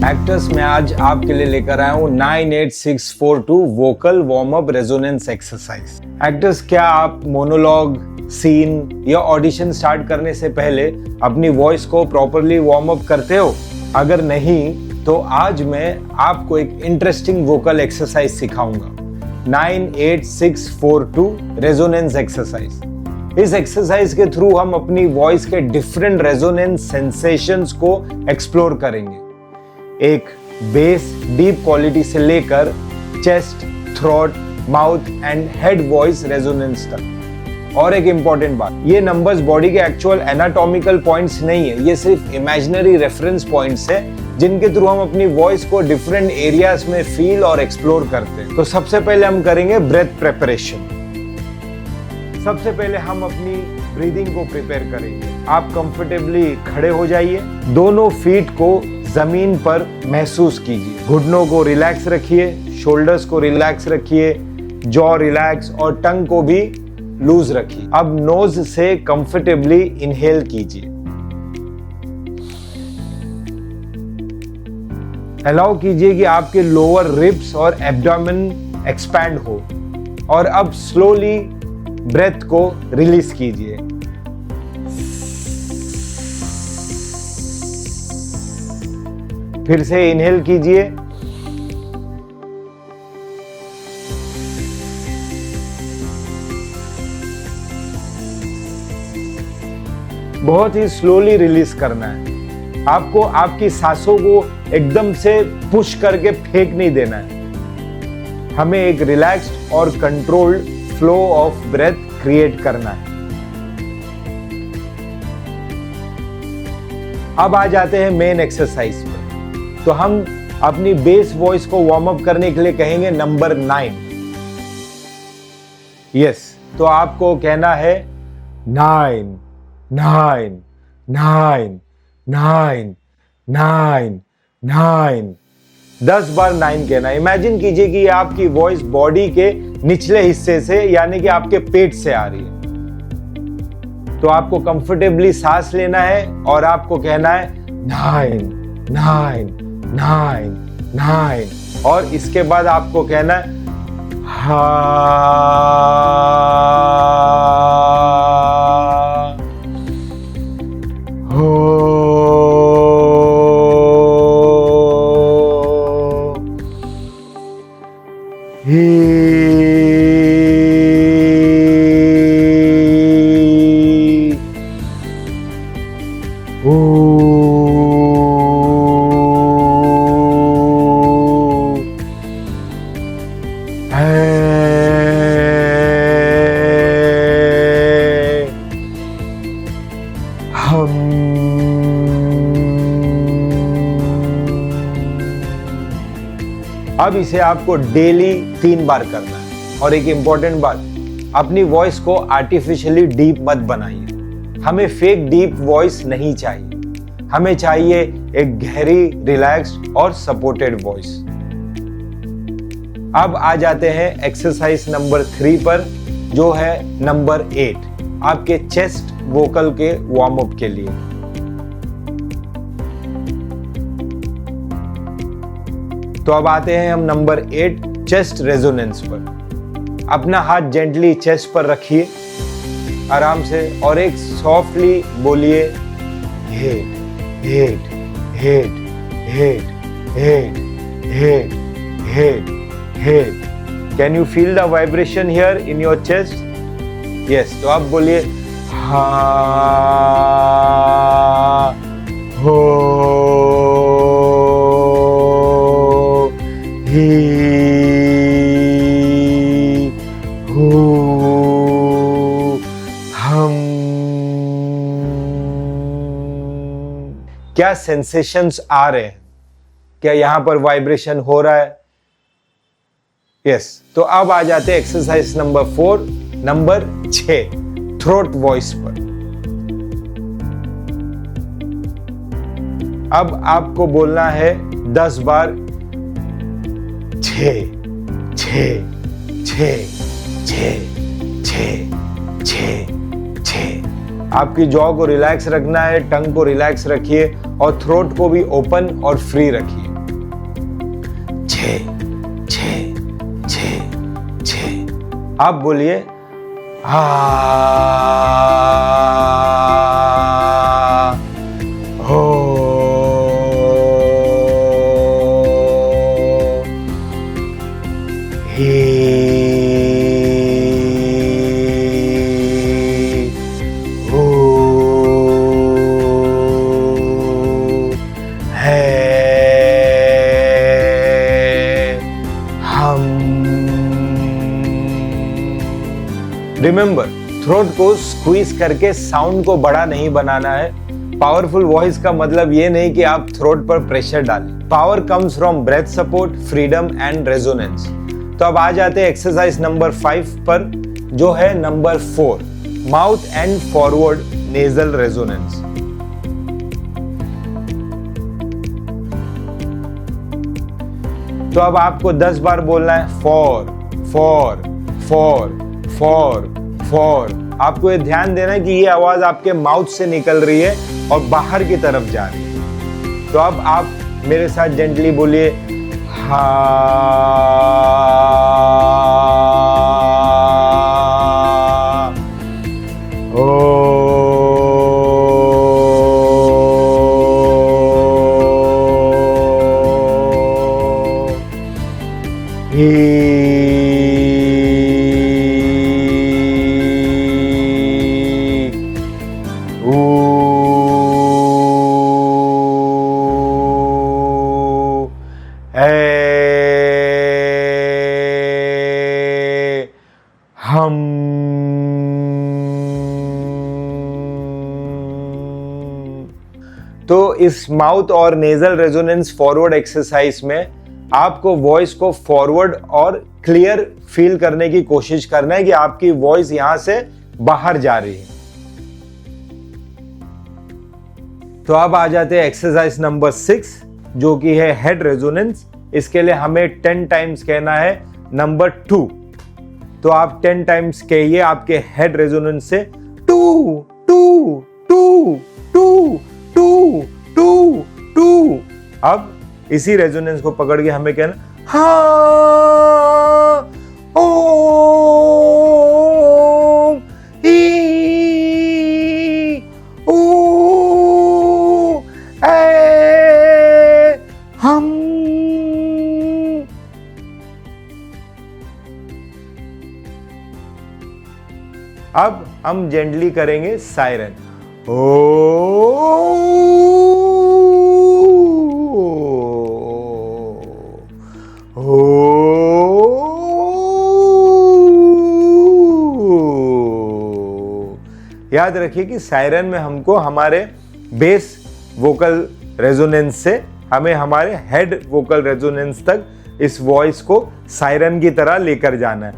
Actors में आज आपके लिए लेकर आया हूँ 98642 vocal warm up resonance exercise. Actors, क्या आप मोनोलॉग, सीन या ऑडिशन स्टार्ट करने से पहले अपनी वॉइस को प्रॉपरली वार्म अप करते हो? अगर नहीं तो आज मैं आपको एक इंटरेस्टिंग वोकल एक्सरसाइज सिखाऊंगा, 98642 रेजोनेंस एक्सरसाइज। इस एक्सरसाइज के थ्रू हम अपनी वॉइस के डिफरेंट रेजोनेंस सेंसेशंस को एक्सप्लोर करेंगे, एक बेस डीप क्वालिटी से लेकर chest, throat, mouth and head voice resonance तक। और एक इंपॉर्टेंट बात, ये नंबर्स बॉडी के एक्चुअल एनाटॉमिकल पॉइंट्स नहीं है, ये सिर्फ इमेजिनरी रेफरेंस पॉइंट्स है जिनके थ्रू हम अपनी वॉइस को डिफरेंट एरियाज में फील और एक्सप्लोर करते हैं। तो सबसे पहले हम करेंगे ब्रेथ प्रिपरेशन। सबसे पहले हम अपनी ब्रीदिंग को प्रिपेयर करेंगे। आप कंफर्टेबली खड़े हो जाइए, दोनों फीट को जमीन पर महसूस कीजिए, घुटनों को रिलैक्स रखिए, शोल्डर्स को रिलैक्स रखिए, जॉ रिलैक्स और टंग को भी लूज रखिए। अब नोज से कंफर्टेबली इनहेल कीजिए, अलाउ कीजिए कि आपके लोअर रिब्स और एब्डोमेन एक्सपैंड हो। और अब स्लोली ब्रेथ को रिलीज कीजिए। फिर से इनहेल कीजिए, बहुत ही स्लोली रिलीज करना है। आपको आपकी सांसों को एकदम से पुश करके फेंक नहीं देना है, हमें एक रिलैक्स्ड और controlled flow of breath create करना है। अब आ जाते हैं मेन एक्सरसाइज पर। तो हम अपनी बेस वॉइस को वार्म अप करने के लिए कहेंगे नंबर 9। यस, तो आपको कहना है 9 9 9 9 9 9। 10 बार 9 कहना। इमेजिन कीजिए कि आपकी वॉइस बॉडी के निचले हिस्से से यानी कि आपके पेट से आ रही है। तो आपको कंफर्टेबली सांस लेना है और आपको कहना है 9 9 9 9 और इसके बाद आपको कहना है हा हो ही अब इसे आपको डेली 3 बार करना है। और एक इंपॉर्टेंट बात, अपनी वॉइस को आर्टिफिशियली डीप मत बनाइए। हमें फेक डीप वॉइस नहीं चाहिए, हमें चाहिए एक गहरी, रिलैक्स्ड और सपोर्टेड वॉइस। अब आ जाते हैं एक्सरसाइज नंबर 3 पर, जो है नंबर 8, आपके चेस्ट वोकल के वार्म अप के लिए। तो अब आते हैं हम नंबर 8, चेस्ट रेजोनेंस पर। अपना हाथ जेंटली चेस्ट पर रखिए आराम से और एक सॉफ्टली बोलिए head head head head head head head head. Can you feel the vibration here in your chest? Yes, तो आप बोलिए हा हो हम। क्या सेंसेशंस आ रहे हैं? क्या यहां पर वाइब्रेशन हो रहा है? यस, तो अब आ जाते हैं exercise number 4, number 6, throat voice पर। अब आपको बोलना है 10 बार 6 6 6 6 6 6 6। आपकी जॉ को रिलैक्स रखना है, टंग को रिलैक्स रखिए और थ्रोट को भी ओपन और फ्री रखिए। छे छे छे छे। आप बोलिए हा हो हे हो है हम। रिमेंबर, थ्रोट को स्क्वीज करके साउंड को बड़ा नहीं बनाना है। पावरफुल वॉइस का मतलब ये नहीं कि आप थ्रोट पर प्रेशर डालें। Power comes from breath support, freedom and resonance. तो अब आ जाते हैं एक्सरसाइज नंबर 5 पर, जो है number 4, mouth and forward nasal resonance. तो अब आपको 10 बार बोलना है for for for for for. आपको ये ध्यान देना है कि ये आवाज आपके माउथ से निकल रही है और बाहर की तरफ जा रही है। तो अब आप मेरे साथ जेंटली बोलिए हा ओ हम। तो इस माउथ और नेजल रेजोनेंस फॉरवर्ड एक्सरसाइज में आपको वॉइस को फॉरवर्ड और क्लियर फील करने की कोशिश करना है कि आपकी वॉइस यहां से बाहर जा रही है। तो अब आ जाते हैं एक्सरसाइज नंबर 6, जो कि है हेड रेजोनेंस। इसके लिए हमें 10 टाइम्स कहना है नंबर 2। तो आप 10 टाइम्स कहिए आपके हेड रेजोनेंस से, 2 2 2 2 2 2 2। अब इसी रेजोनेंस को पकड़ के हमें कहना हा ओ ई ओ ए हम। अब हम जेंटली करेंगे सायरन, याद रखिए कि सायरन में हमको हमारे बेस वोकल रेजोनेंस से हमें हमारे हेड वोकल रेजोनेंस तक इस वॉइस को सायरन की तरह लेकर जाना है।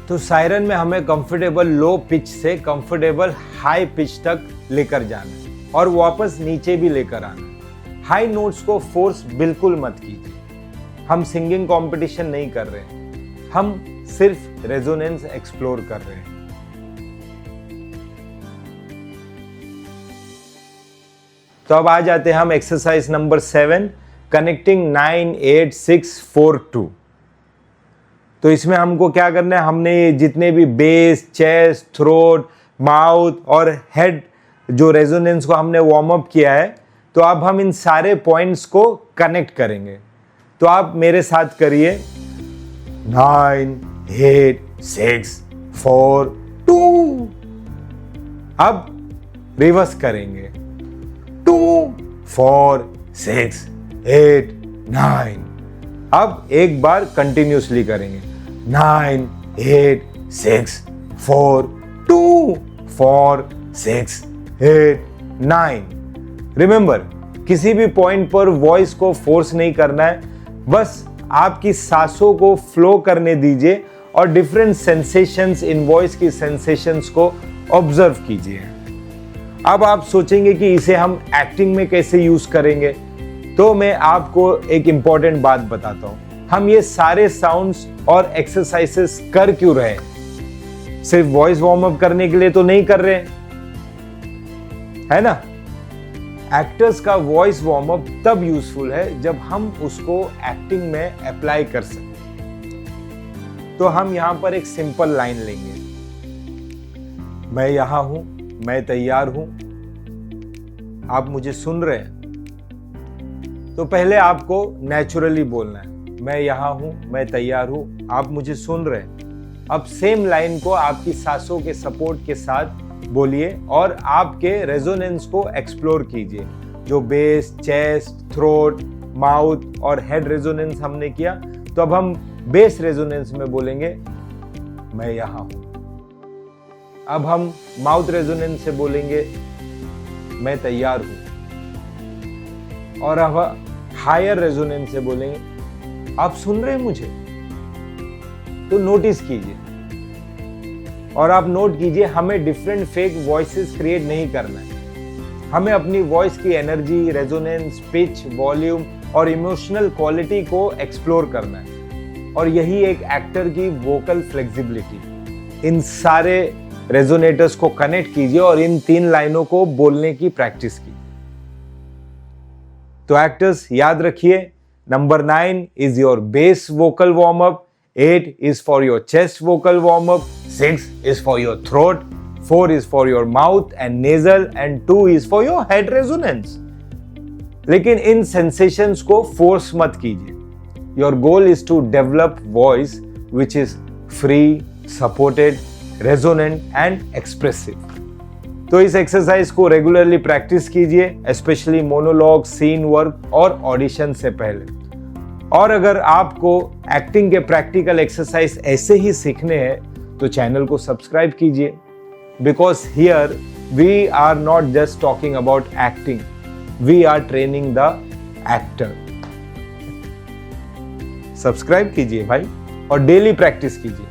तो सायरन में हमें कंफर्टेबल लो पिच से कंफर्टेबल हाई पिच तक लेकर जाना है और वापस नीचे भी लेकर आना है। हाई नोट्स को फोर्स बिल्कुल मत कीजिए। हम सिंगिंग कंपटीशन नहीं कर रहे हैं, हम सिर्फ रेजोनेंस एक्सप्लोर कर रहे हैं। तो अब आ जाते हैं हम एक्सरसाइज नंबर 7, कनेक्टिंग 9 8 6 4 2। तो इसमें हमको क्या करना है, हमने जितने भी बेस, चेस्ट, थ्रोट, माउथ और हेड जो रेजोनेंस को हमने वार्म अप किया है, तो अब हम इन सारे पॉइंट्स को कनेक्ट करेंगे। तो आप मेरे साथ करिए 9 8 6 4 2। अब रिवर्स करेंगे 2 4 6 8 9। अब एक बार कंटिन्यूसली करेंगे 9 8 6 4 2 4 6 8 9। रिमेंबर, किसी भी पॉइंट पर वॉइस को फोर्स नहीं करना है, बस आपकी सांसों को फ्लो करने दीजिए और डिफरेंट सेंसेशंस इन वॉइस की सेंसेशंस को ऑब्जर्व कीजिए। अब आप सोचेंगे कि इसे हम एक्टिंग में कैसे यूज करेंगे, तो मैं आपको एक इंपॉर्टेंट बात बताता हूं। हम ये सारे साउंड्स और एक्सरसाइजेस कर क्यों रहे हैं? सिर्फ वॉइस वार्म अप करने के लिए तो नहीं कर रहे हैं, है ना। एक्टर्स का वॉइस वार्म अप तब यूजफुल है जब हम उसको एक्टिंग में अप्लाई कर सकें। तो हम यहां पर एक सिंपल लाइन लेंगे, मैं यहां हूं, मैं तैयार हूं, आप मुझे सुन रहे हैं। तो पहले आपको नेचुरली बोलना है, मैं यहां हूं, मैं तैयार हूं, आप मुझे सुन रहे हैं। अब सेम लाइन को आपकी सांसों के सपोर्ट के साथ बोलिए और आपके रेजोनेंस को एक्सप्लोर कीजिए। जो बेस, चेस्ट, थ्रोट, माउथ और हेड रेजोनेंस हमने किया, तो अब हम बेस रेजोनेंस में बोलेंगे, मैं यहां हूं। अब हम माउथ रेजोनेंस से बोलेंगे, मैं तैयार हूं। और अब हायर रेजोनेंस से बोलेंगे, आप सुन रहे हैं मुझे। तो नोटिस कीजिए और आप नोट कीजिए, हमें डिफरेंट फेक वॉइसेस क्रिएट नहीं करना है। हमें अपनी वॉइस की एनर्जी, रेजोनेंस, पिच, वॉल्यूम और इमोशनल क्वालिटी को एक्सप्लोर करना है। और यही एक एक्टर की वोकल फ्लेक्सिबिलिटी। इन सारे रेजोनेटर्स को कनेक्ट कीजिए और इन 3 लाइनों को बोलने की प्रैक्टिस कीजिए। तो एक्टर्स याद रखिए, number 9 is your base vocal warm up, 8 is for your chest vocal warm up, 6 is for your throat, 4 is for your mouth and nasal and 2 is for your head resonance. लेकिन इन sensations को force मत कीजिए. Your goal is to develop voice which is free, supported, resonant and expressive. तो इस exercise को regularly practice कीजिए, specially monologue, scene work और audition से पहले। और अगर आपको एक्टिंग के प्रैक्टिकल एक्सरसाइज ऐसे ही सीखने हैं तो चैनल को सब्सक्राइब कीजिए, because here we are not just talking about acting, we are training the actor. Subscribe कीजिए भाई और डेली प्रैक्टिस कीजिए।